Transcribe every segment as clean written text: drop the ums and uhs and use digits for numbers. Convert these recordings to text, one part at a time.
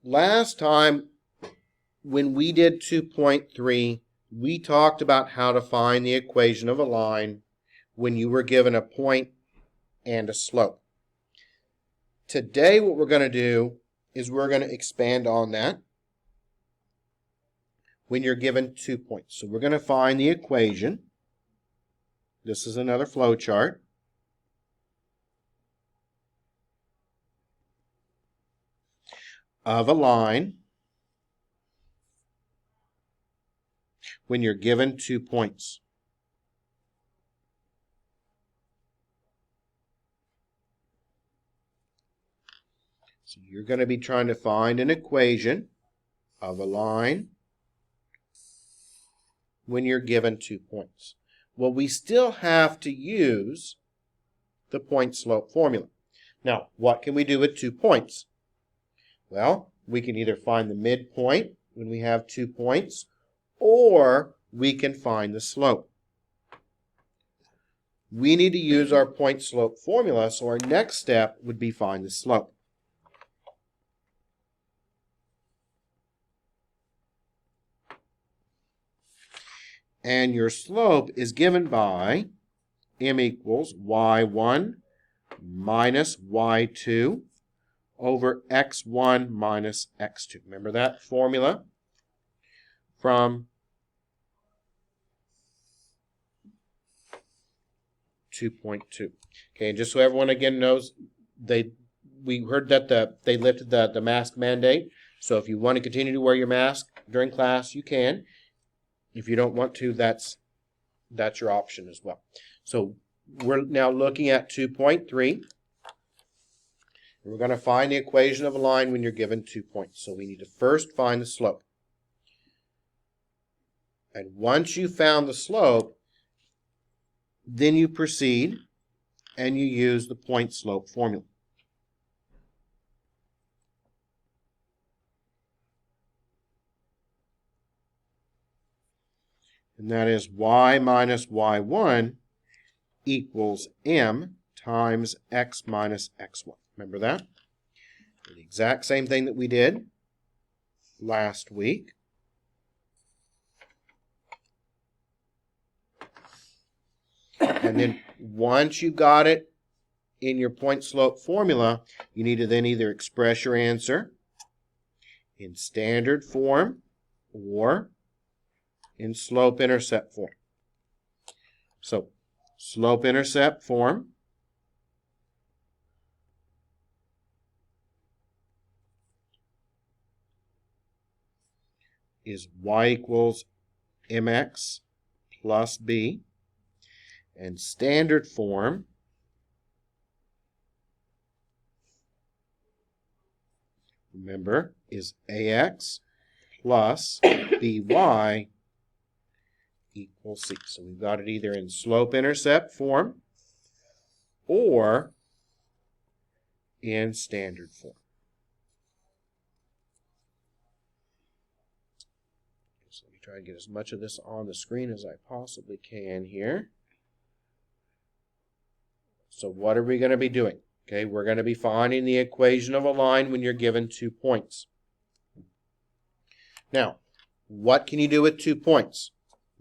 last time when we did 2.3, we talked about how to find the equation of a line when you were given a point and a slope. Today what we're going to do is we're going to expand on that when you're given 2 points. So we're going to find the equation. This is another flow chart. Of a line when you're given 2 points. So you're going to be trying to find an equation of a line when you're given 2 points. Well, we still have to use the point-slope formula. Now, what can we do with 2 points? Well, we can either find the midpoint when we have 2 points, or we can find the slope. We need to use our point-slope formula, so our next step would be find the slope. And your slope is given by m equals y1 minus y2 over x1 minus x2. Remember that formula from 2.2. Okay, and just so everyone again knows, we heard that they lifted the mask mandate. So if you want to continue to wear your mask during class, you can. If you don't want to, that's your option as well. So we're now looking at 2.3. We're going to find the equation of a line when you're given 2 points. So we need to first find the slope. And once you found the slope, then you proceed and you use the point-slope formula. And that is y minus y1 equals m times x minus x1. Remember that? The exact same thing that we did last week. And then once you got it in your point-slope formula, you need to then either express your answer in standard form or in slope-intercept form. So, slope-intercept form is y equals mx plus b, and standard form remember is ax plus by equals c. So we've got it either in slope-intercept form or in standard form. So let me try and get as much of this on the screen as I possibly can here. So what are we going to be doing? Okay, we're going to be finding the equation of a line when you're given 2 points. Now, what can you do with 2 points?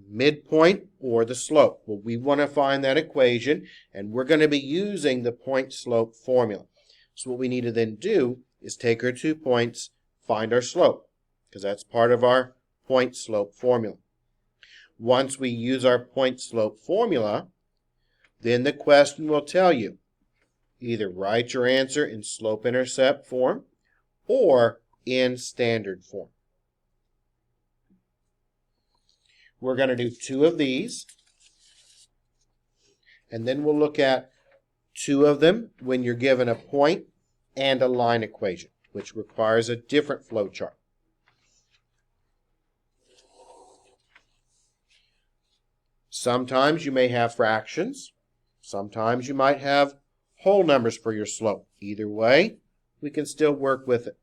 Midpoint or the slope? Well, we want to find that equation, and we're going to be using the point-slope formula. So what we need to then do is take our 2 points, find our slope, because that's part of our point-slope formula. Once we use our point-slope formula, then the question will tell you either write your answer in slope-intercept form or in standard form. We're going to do 2 of these, and then we'll look at 2 of them when you're given a point and a line equation, which requires a different flow chart. Sometimes you may have fractions. Sometimes you might have whole numbers for your slope. Either way, we can still work with it.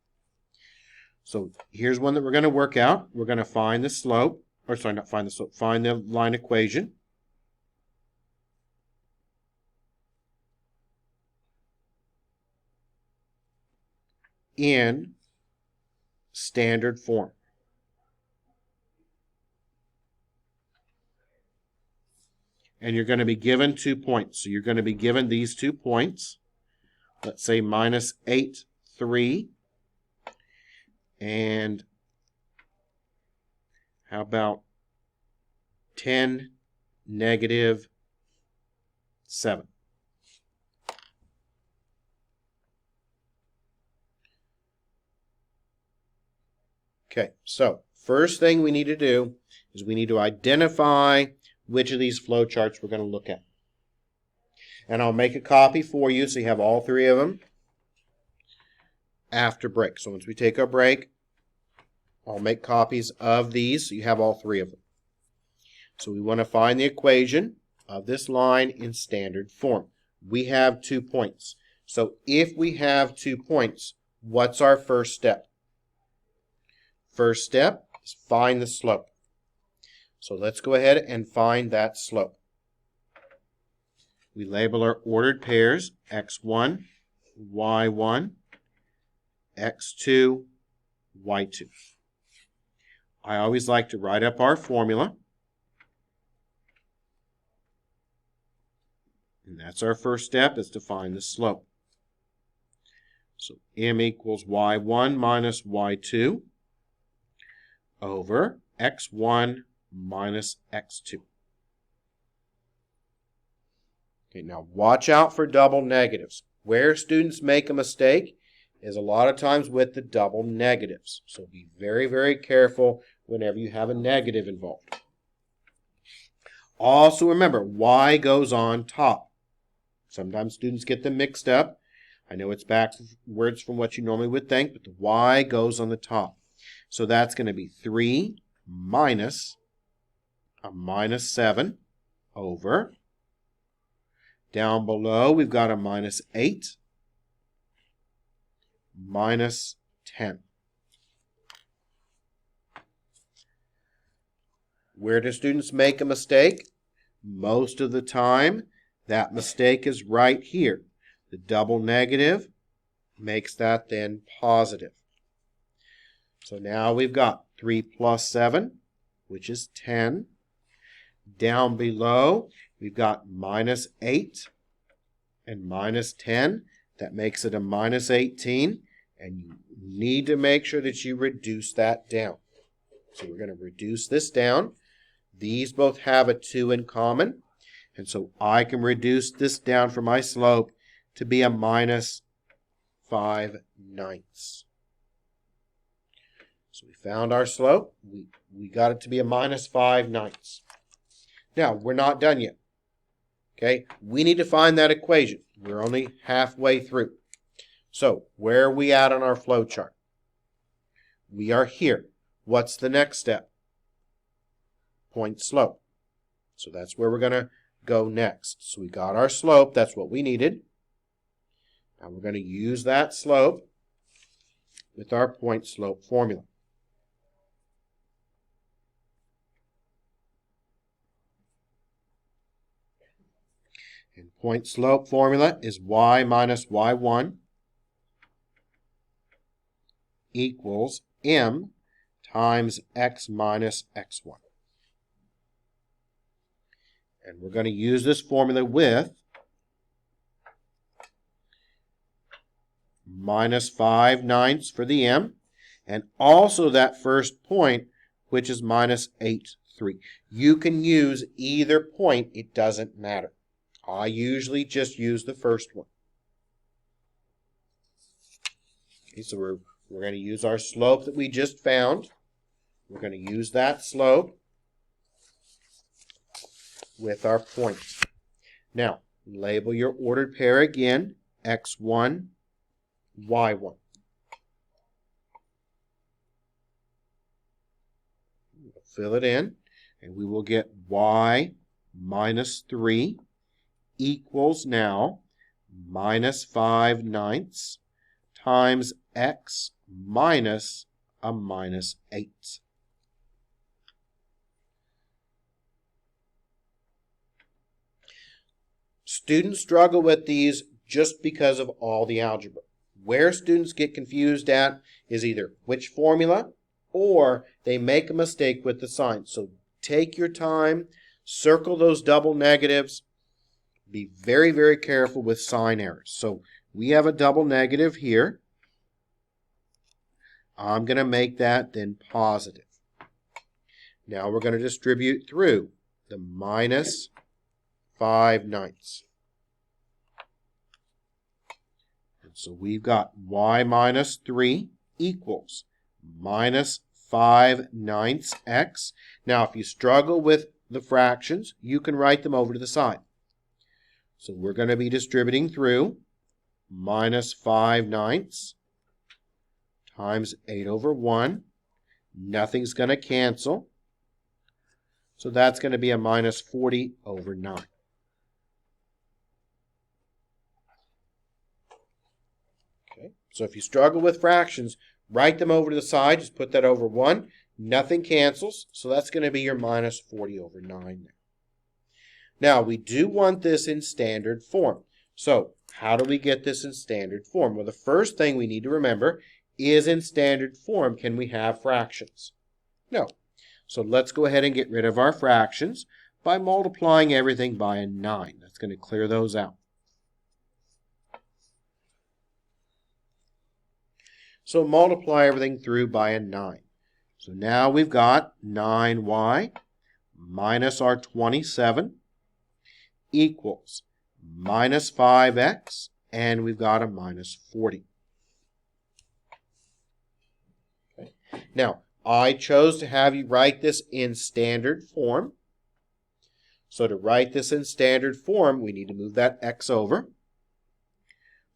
So here's one that we're going to work out. We're going to find the slope. Or sorry, not find the slope, find the line equation. In standard form. And you're going to be given 2 points. So you're going to be given these 2 points. Let's say minus 8, 3. And how about 10, negative 7? Okay, so first thing we need to do is we need to identify which of these flowcharts we're going to look at. And I'll make a copy for you so you have all 3 of them after break. So once we take our break, I'll make copies of these so you have all 3 of them. So we want to find the equation of this line in standard form. We have 2 points. So if we have 2 points, what's our first step? First step is find the slope. So let's go ahead and find that slope. We label our ordered pairs x1, y1, x2, y2. I always like to write up our formula. And that's our first step, is to find the slope. So m equals y1 minus y2 over x1 minus x2. Okay, now watch out for double negatives. Where students make a mistake is a lot of times with the double negatives. So be very, very careful whenever you have a negative involved. Also remember, y goes on top. Sometimes students get them mixed up. I know it's backwards from what you normally would think, but the y goes on the top. So that's going to be 3 minus a minus 7 over. Down below, we've got a minus 8 minus 10. Where do students make a mistake? Most of the time, that mistake is right here. The double negative makes that then positive. So now we've got 3 plus 7, which is 10. Down below, we've got minus 8 and minus 10. That makes it a minus 18. And you need to make sure that you reduce that down. So we're going to reduce this down. These both have a 2 in common. And so I can reduce this down for my slope to be a minus 5/9. So we found our slope. We got it to be a minus 5/9. Now, we're not done yet. Okay, we need to find that equation. We're only halfway through. So, where are we at on our flow chart? We are here. What's the next step? Point slope. So that's where we're going to go next. So we got our slope. That's what we needed. Now we're going to use that slope with our point slope formula. And point slope formula is y minus y1 equals m times x minus x1. And we're going to use this formula with minus 5/9 for the m, and also that first point, which is minus 8/3. You can use either point, it doesn't matter. I usually just use the first one. Okay, so we're going to use our slope that we just found. We're going to use that slope with our point. Now, label your ordered pair again, x1, y1. We'll fill it in, and we will get y minus 3 equals now minus 5/9 times x minus a minus 8. Students struggle with these just because of all the algebra. Where students get confused at is either which formula or they make a mistake with the sign. So take your time, circle those double negatives, be very, very careful with sign errors. So we have a double negative here. I'm going to make that then positive. Now we're going to distribute through the minus 5/9. And so we've got y minus 3 equals minus 5/9 x. Now if you struggle with the fractions, you can write them over to the side. So we're going to be distributing through minus 5/9 times 8/1. Nothing's going to cancel. So that's going to be a minus 40/9. Okay, so if you struggle with fractions, write them over to the side. Just put that over 1. Nothing cancels. So that's going to be your minus 40/9 there. Now, we do want this in standard form. So how do we get this in standard form? Well, the first thing we need to remember is in standard form, can we have fractions? No. So let's go ahead and get rid of our fractions by multiplying everything by a 9. That's going to clear those out. So multiply everything through by a 9. So now we've got 9y minus our 27 equals minus 5x, and we've got a minus 40. Okay. Now, I chose to have you write this in standard form. So to write this in standard form, we need to move that x over.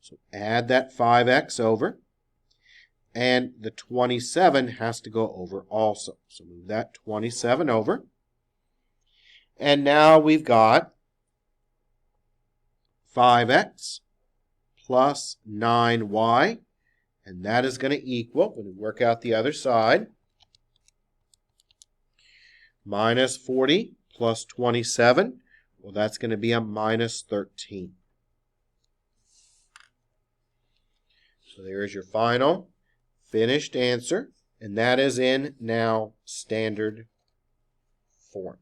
So add that 5x over. And the 27 has to go over also. So move that 27 over. And now we've got 5x plus 9y. And that is going to equal, when we work out the other side, minus 40 plus 27. Well, that's going to be a minus 13. So there's your final finished answer, and that is in now standard form.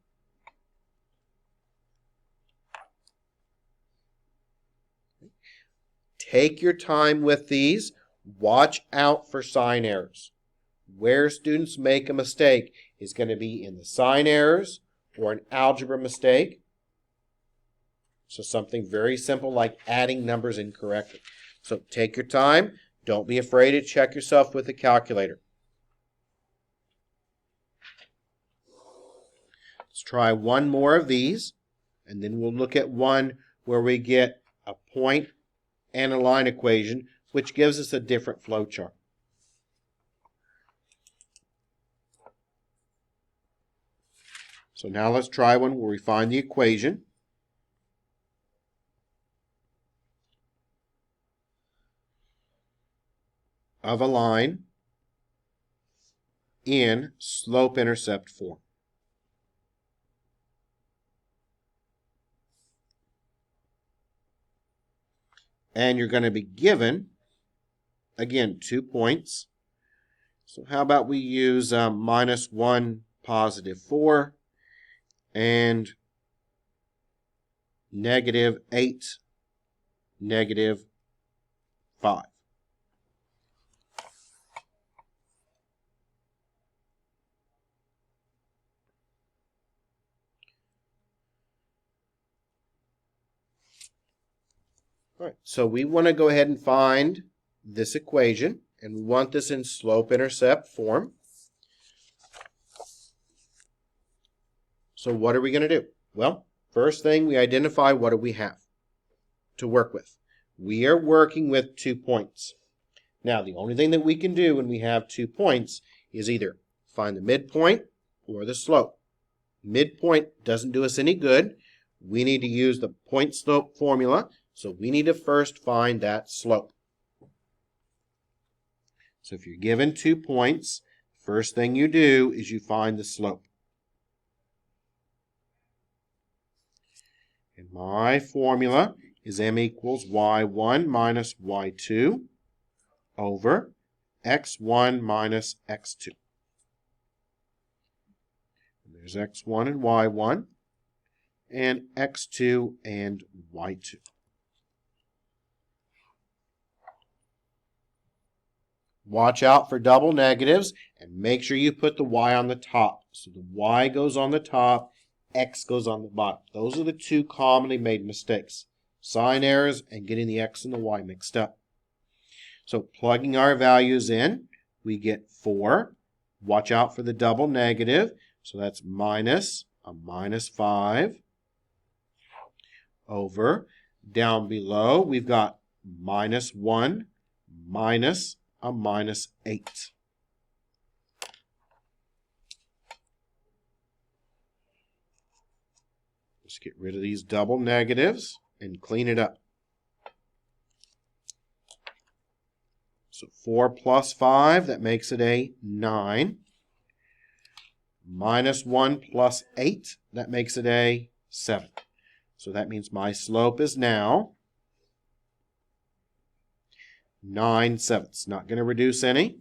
Take your time with these. Watch out for sign errors. Where students make a mistake is going to be in the sign errors or an algebra mistake. So something very simple like adding numbers incorrectly. So take your time. Don't be afraid to check yourself with a calculator. Let's try one more of these, and then we'll look at one where we get a point and a line equation, which gives us a different flow chart. So now let's try one where we find the equation. Of a line in slope-intercept form. And you're going to be given, again, 2 points. So how about we use minus 1, positive 4, and negative 8, negative 5. All right, so we want to go ahead and find this equation, and we want this in slope-intercept form. So what are we going to do? Well, first thing, we identify what do we have to work with. We are working with 2 points. Now, the only thing that we can do when we have 2 points is either find the midpoint or the slope. Midpoint doesn't do us any good. We need to use the point-slope formula. So we need to first find that slope. So if you're given 2 points, first thing you do is you find the slope. And my formula is m equals y1 minus y2. over x1 minus x2. And there's x1 and y1, and x2 and y2. Watch out for double negatives and make sure you put the y on the top. So the y goes on the top, x goes on the bottom. Those are the two commonly made mistakes. Sign errors and getting the x and the y mixed up. So plugging our values in, we get 4. Watch out for the double negative. So that's minus a minus 5 over. Down below, we've got minus 1 minus a minus 8. Let's get rid of these double negatives and clean it up. So 4 plus 5, that makes it a 9. Minus 1 plus 8, that makes it a 7. So that means my slope is now 9/7. Not going to reduce any.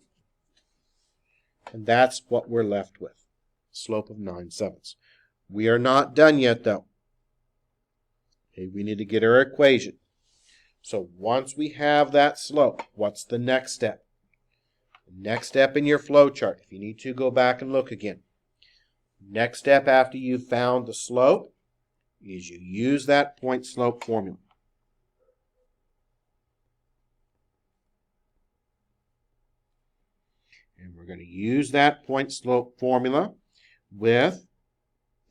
And that's what we're left with. Slope of 9/7. We are not done yet, though. Okay, we need to get our equation. So once we have that slope, what's the next step? The next step in your flow chart, if you need to, go back and look again. Next step after you've found the slope is you use that point slope formula. And we're going to use that point slope formula with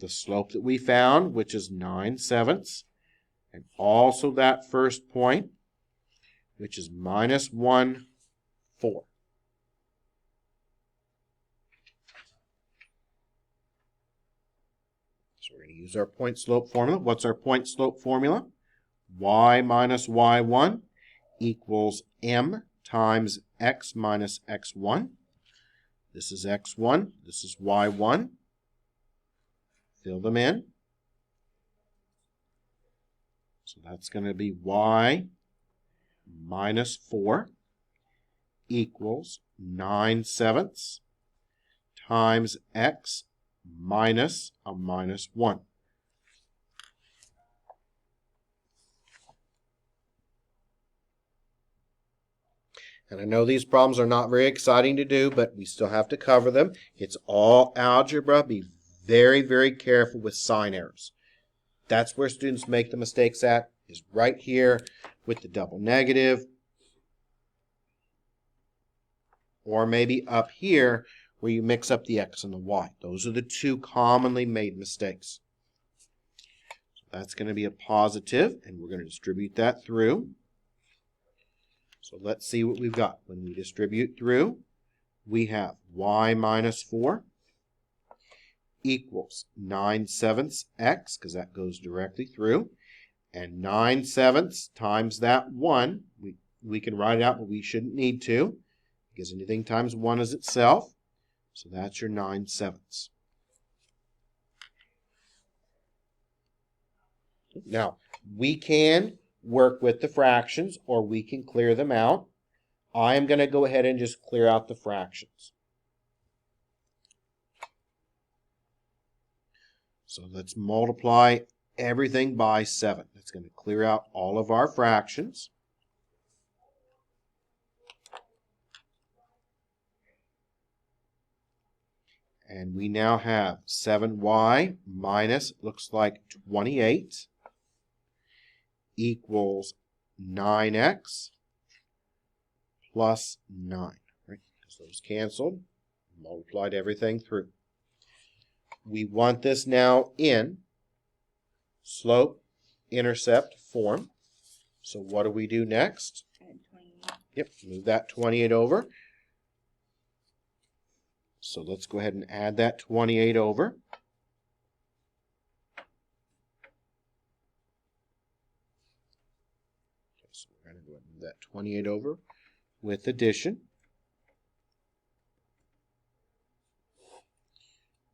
the slope that we found, which is 9/7, and also that first point, which is minus 1, 4. So we're going to use our point slope formula. What's our point slope formula? Y minus y1 equals m times x minus x1. This is x1, this is y1. Fill them in. So that's going to be y minus 4 equals 9/7 times x minus a minus 1. And I know these problems are not very exciting to do, but we still have to cover them. It's all algebra. Be very, very careful with sign errors. That's where students make the mistakes at, is right here with the double negative, or maybe up here where you mix up the x and the y. Those are the two commonly made mistakes. So that's going to be a positive, and we're going to distribute that through. So let's see what we've got. When we distribute through, we have y minus 4 equals 9/7 x, because that goes directly through. And 9/7 times that 1, we can write it out, but we shouldn't need to, because anything times 1 is itself. So that's your 9/7. Now, we can work with the fractions, or we can clear them out. I am going to go ahead and just clear out the fractions. So let's multiply everything by 7. That's going to clear out all of our fractions. And we now have 7y minus, looks like 28, equals 9x plus 9. Right? Because those canceled, multiplied everything through. We want this now in slope intercept form. So what do we do next? Yep, move that 28 over. So let's go ahead and add that 28 over. Okay, so we're going to go ahead and move that 28 over with addition.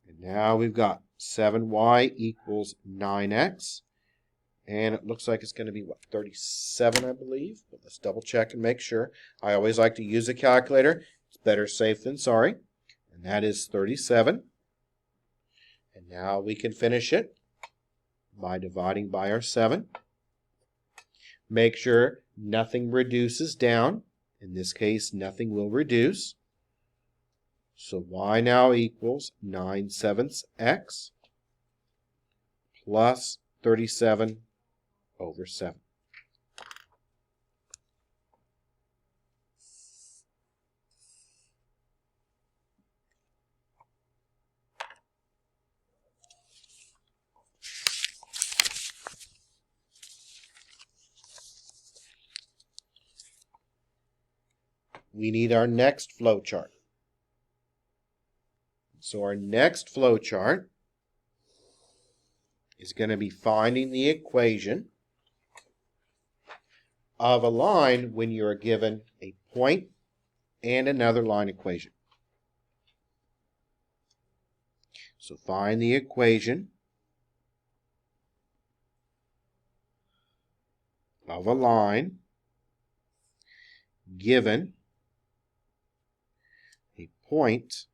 And now we've got 7y equals 9x. And it looks like it's going to be, what, 37, I believe? But let's double check and make sure. I always like to use a calculator. It's better safe than sorry. And that is 37. And now we can finish it by dividing by our 7. Make sure nothing reduces down. In this case, nothing will reduce. So y now equals 9/7 x plus 37 over 7. We need our next flow chart. So our next flow chart is going to be finding the equation of a line when you are given a point and another line equation. So find the equation of a line given a point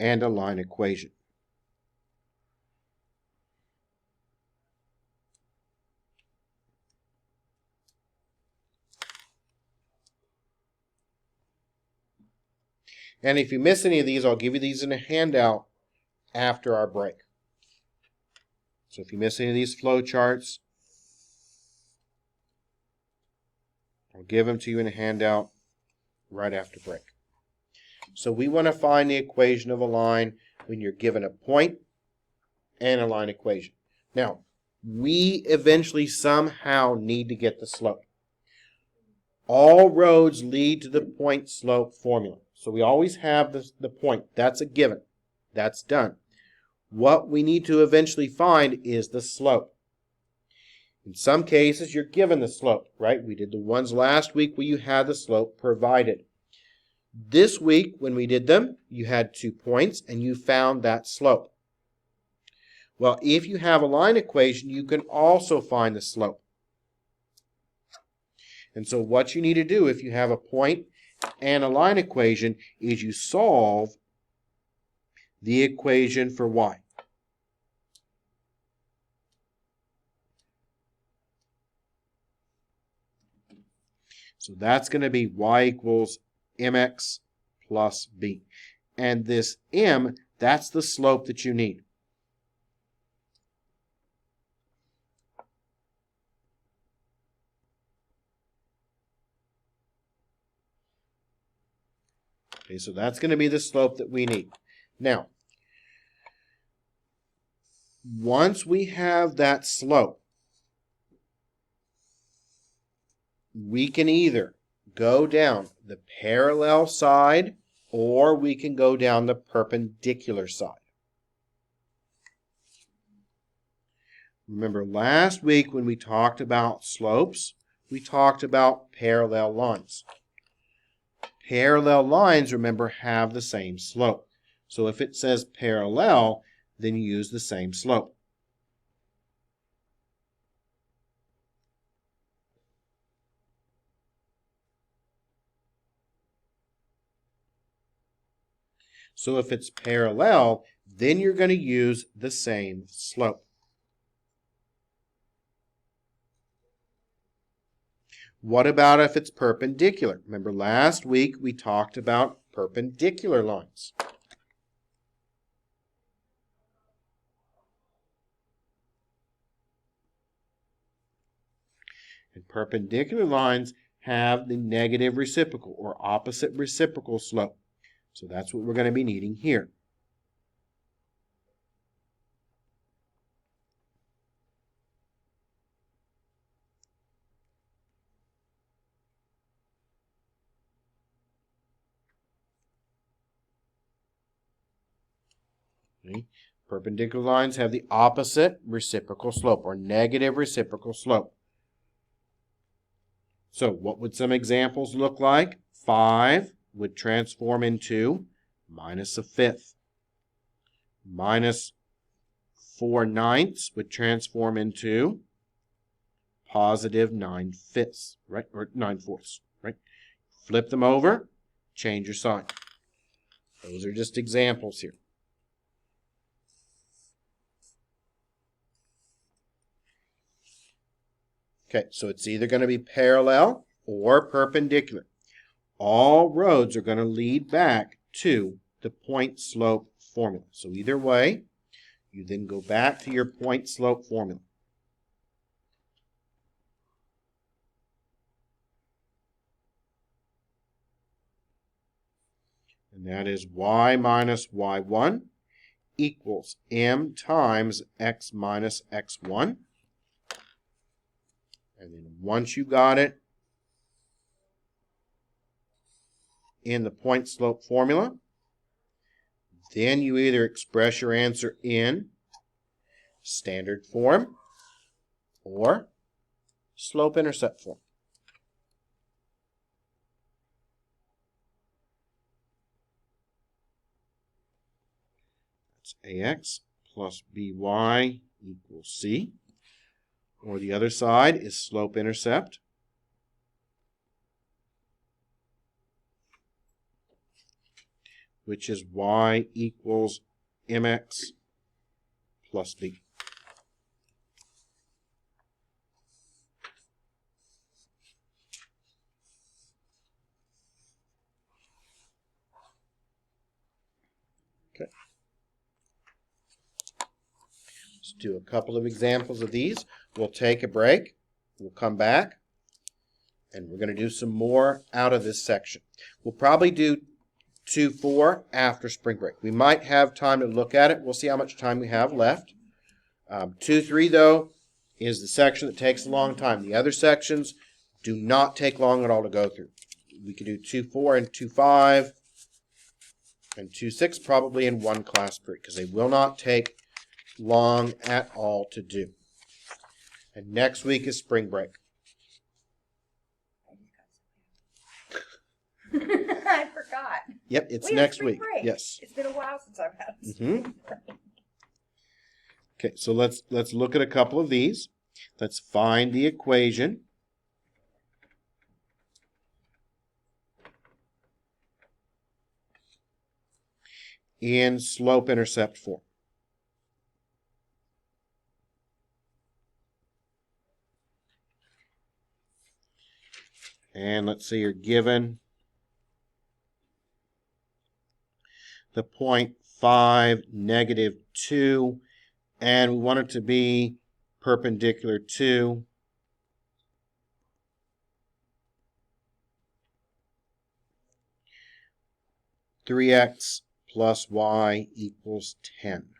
and a line equation. And if you miss any of these, I'll give you these in a handout after our break. So if you miss any of these flow charts, I'll give them to you in a handout right after break. So we want to find the equation of a line when you're given a point and a line equation. Now, we eventually somehow need to get the slope. All roads lead to the point-slope formula. So we always have the point. That's a given. That's done. What we need to eventually find is the slope. In some cases, you're given the slope, right? We did the ones last week where you had the slope provided. This week, when we did them, you had 2 points and you found that slope. Well, if you have a line equation, you can also find the slope. And so what you need to do if you have a point and a line equation is you solve the equation for y. So that's going to be y equals mx plus b. And this m, that's the slope that you need. Okay, so that's going to be the slope that we need. Now, once we have that slope, we can either go down the parallel side or we can go down the perpendicular side. Remember last week when we talked about slopes, we talked about parallel lines. Parallel lines, remember, have the same slope. So if it says parallel, then you use the same slope. So if it's parallel, then you're going to use the same slope. What about if it's perpendicular? Remember last week we talked about perpendicular lines. And perpendicular lines have the negative reciprocal or opposite reciprocal slope. So that's what we're going to be needing here. Okay. Perpendicular lines have the opposite reciprocal slope or negative reciprocal slope. So what would some examples look like? 5 would transform into minus a fifth. Minus 4/9 would transform into positive 9/5, right? Or 9/4, right? Flip them over, change your sign. Those are just examples here. Okay, so it's either going to be parallel or perpendicular. All roads are going to lead back to the point slope formula. So either way, you then go back to your point slope formula. And that is y minus y1 equals m times x minus x1. And then once you got it in the point slope formula, then you either express your answer in standard form or slope-intercept form. That's ax plus by equals c. Or the other side is slope-intercept. Which is y equals mx plus b. Okay. Let's do a couple of examples of these. We'll take a break. We'll come back. And we're going to do some more out of this section. We'll probably do 2-4 after spring break. We might have time to look at it. We'll see how much time we have left. 2-3, though, is the section that takes a long time. The other sections do not take long at all to go through. We could do 2-4 and 2-5 and 2-6 probably in one class period because they will not take long at all to do. And next week is spring break. I forgot. Yep, it's next week. Break. Yes. It's been a while since I've had a Mm-hmm. spring break. Okay, so let's look at a couple of these. Let's find the equation. In slope-intercept form. And let's say you're given the point 5, -2, and we want it to be perpendicular to (3x plus y equals 10).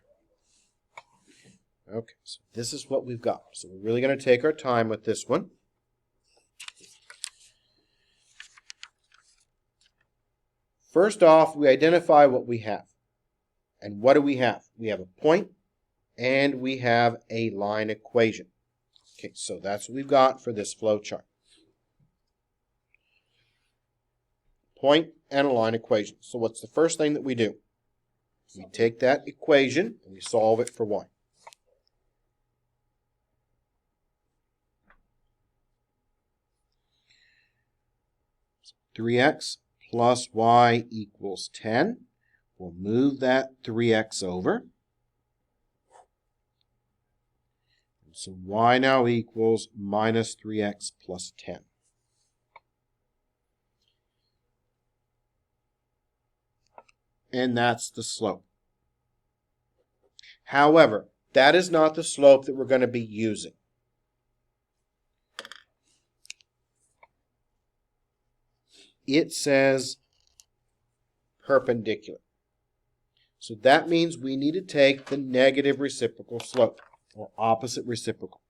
Okay, so this is what we've got. So we're really going to take our time with this one. First off, we identify what we have. And what do we have? We have a point and we have a line equation. Okay, so that's what we've got for this flow chart. Point and a line equation. So what's the first thing that we do? We take that equation and we solve it for y. So 3x plus y equals 10. We'll move that 3x over. And so y now equals minus 3x plus 10. And that's the slope. However, that is not the slope that we're going to be using. It says perpendicular. So that means we need to take the negative reciprocal slope, or opposite reciprocal.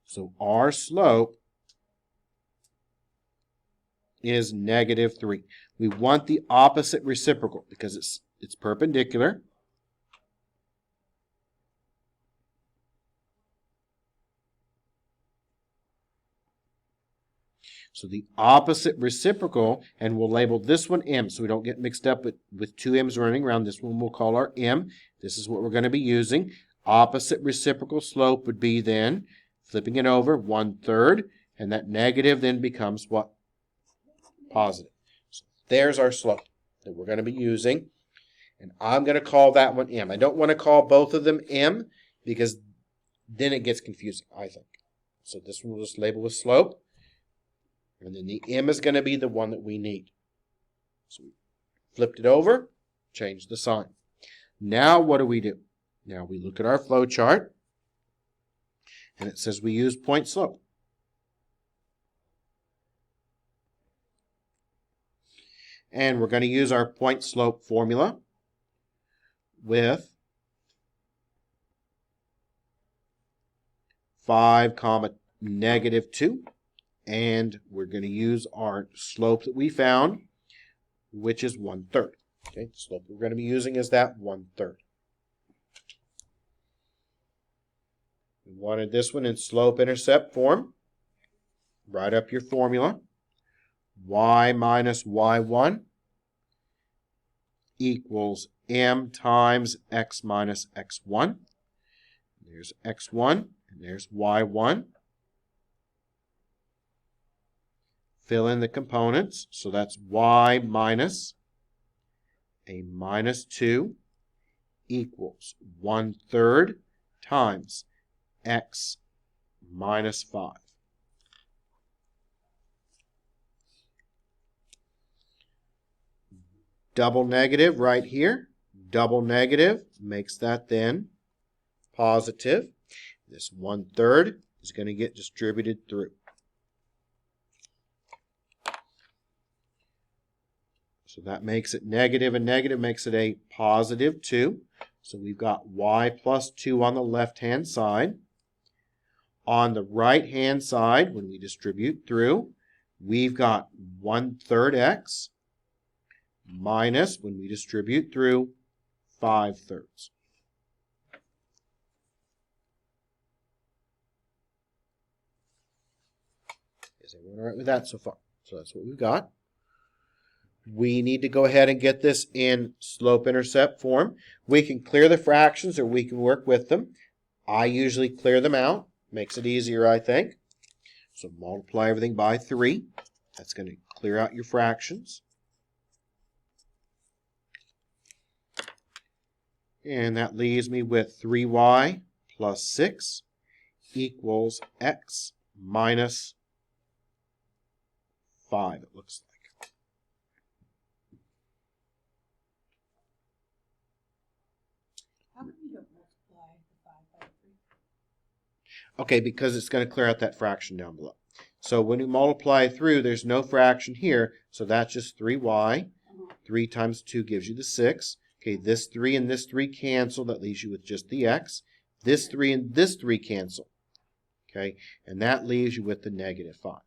So our slope is -3. We want the opposite reciprocal because it's perpendicular. So the opposite reciprocal, and we'll label this one M so we don't get mixed up with two M's running around. This one we'll call our M. This is what we're going to be using. Opposite reciprocal slope would be then, flipping it over, 1/3, and that negative then becomes what? Positive. So there's our slope that we're going to be using, and I'm going to call that one M. I don't want to call both of them M because then it gets confusing, I think. So this one we'll just label with slope, and then the M is going to be the one that we need. So we flipped it over, changed the sign. Now what do? Now we look at our flow chart, and it says we use point slope. And we're going to use our point slope formula with 5, -2. And we're going to use our slope that we found, which is 1/3. Okay, the slope we're going to be using is that 1/3. We wanted this one in slope-intercept form. Write up your formula. Y minus y1 equals m times x minus x1. There's x1 and there's y1. Fill in the components. So that's y minus a minus 2 equals 1/3 times x minus 5. Double negative right here. Double negative makes that then positive. This 1/3 is going to get distributed through. So that makes it negative, and negative makes it a positive 2. So we've got y plus 2 on the left-hand side. On the right-hand side, when we distribute through, we've got 1/3 x minus, when we distribute through, 5/3. Is everyone all right with that so far? So that's what we've got. We need to go ahead and get this in slope-intercept form. We can clear the fractions or we can work with them. I usually clear them out. Makes it easier, I think. So multiply everything by 3. That's going to clear out your fractions. And that leaves me with 3y plus 6 equals x minus 5, it looks like. How come you don't multiply the 5 by 3? Okay, because it's going to clear out that fraction down below. So when you multiply through, there's no fraction here, so that's just 3y. 3 times 2 gives you the 6. Okay, this 3 and this 3 cancel. That leaves you with just the x. This 3 and this 3 cancel. Okay, and that leaves you with the negative 5.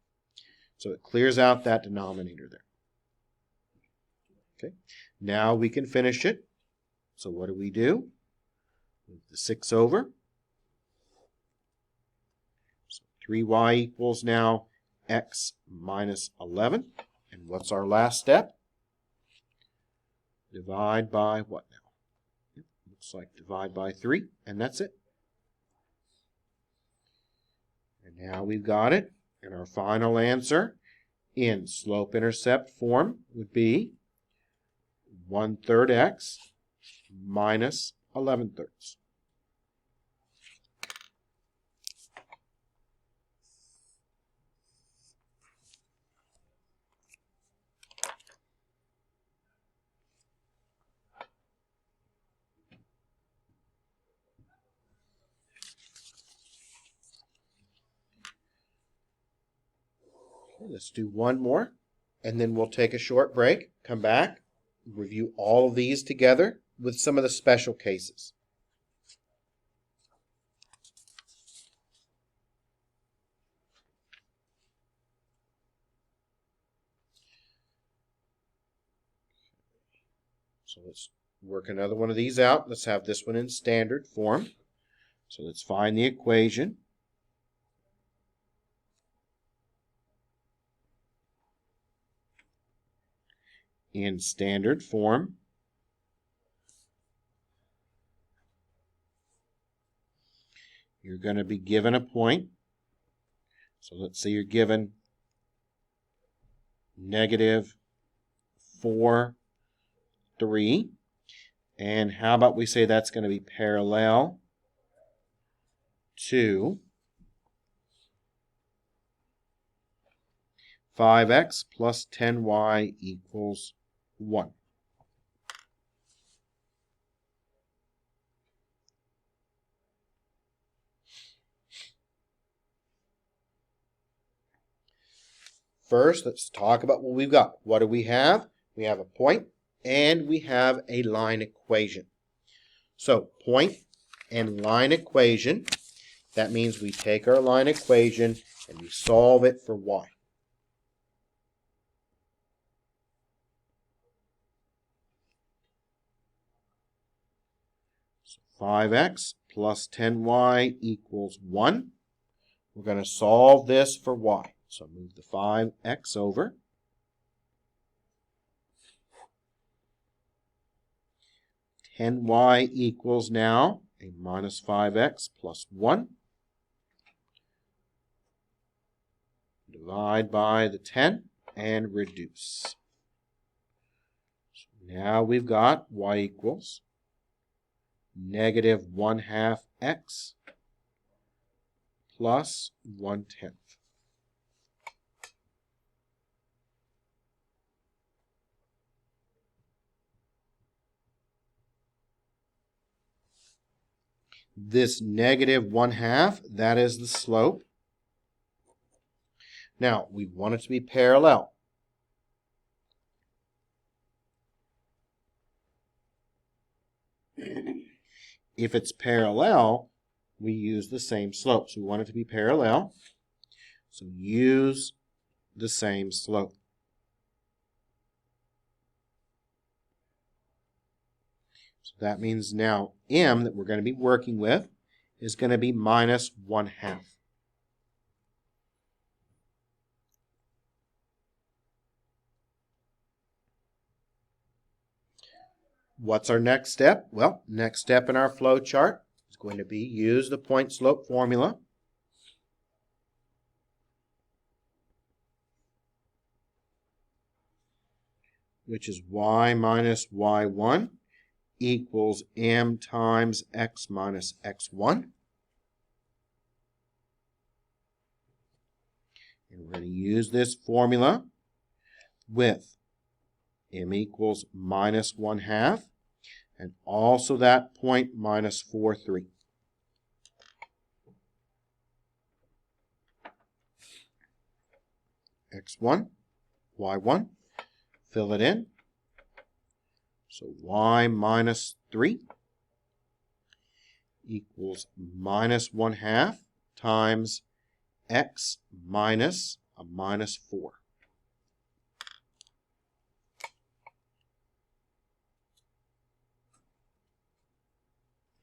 So it clears out that denominator there. Okay, now we can finish it. So what do? Move the 6 over. So 3y equals now x minus 11. And what's our last step? Divide by what now? Looks like divide by 3, and that's it. And now we've got it. And our final answer in slope-intercept form would be 1/3 x minus 11/3. Let's do one more, and then we'll take a short break, come back, review all of these together with some of the special cases. So let's work another one of these out. Let's have this one in standard form. So let's find the equation. in standard form. You're going to be given a point. So let's say you're given -4, 3. And how about we say that's going to be parallel to 5x plus 10y equals 1. First, let's talk about what we've got. What do we have? We have a point and we have a line equation. So point and line equation, that means we take our line equation and we solve it for y. So 5x plus 10y equals 1. We're going to solve this for y. So move the 5x over. y equals now a minus 5x plus 1. Divide by the 10 and reduce. So now we've got y equals -1/2 x plus 1/10. This -1/2, that is the slope. Now, we want it to be parallel. If it's parallel, we use the same slope. So we want it to be parallel. So use the same slope. So that means now m that we're going to be working with is going to be -1/2. What's our next step? Well, next step in our flow chart is going to be use the point slope formula. Which is y minus y1 equals m times x minus x1. And we're going to use this formula with m equals -1/2 and also that point -4, 3. x1, y1, fill it in. So y minus 3 equals -1/2 times x minus a -4.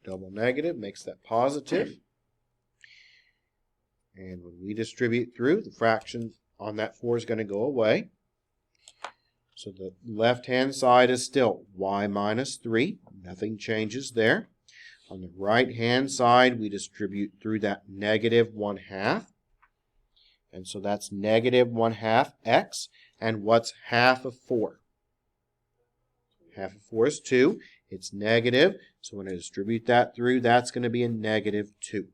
Double negative makes that positive. And when we distribute through, the fraction on that 4 is going to go away. So the left-hand side is still y minus 3. Nothing changes there. On the right-hand side, we distribute through that -1/2. And so that's -1/2 x. And what's half of 4? Half of 4 is 2. It's negative. So when I distribute that through, that's going to be a -2.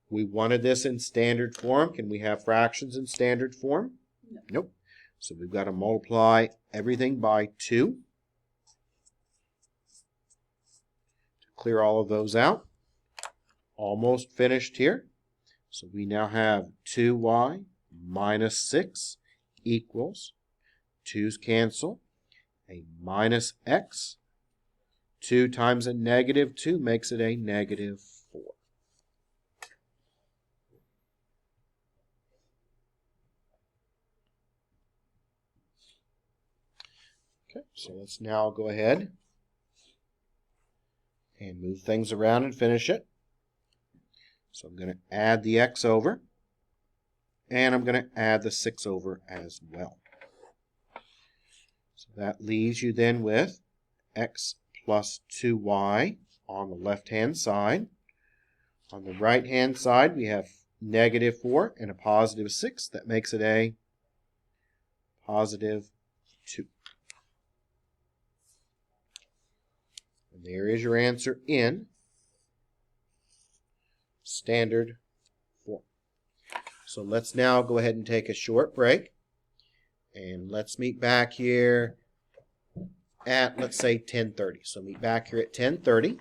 We wanted this in standard form. Can we have fractions in standard form? No. Nope. So we've got to multiply everything by 2 to clear all of those out. Almost finished here. So we now have 2y minus 6 equals 2's cancel, a minus x. 2 times a -2 makes it a -4. Okay, so let's now go ahead and move things around and finish it. So I'm going to add the x over. And I'm going to add the 6 over as well. So that leaves you then with x plus 2y on the left-hand side. On the right-hand side, we have negative 4 and a positive 6. That makes it a positive 2. And there is your answer in standard form. So let's now go ahead and take a short break. And let's meet back here at, let's say, 10:30. So meet back here at 10:30.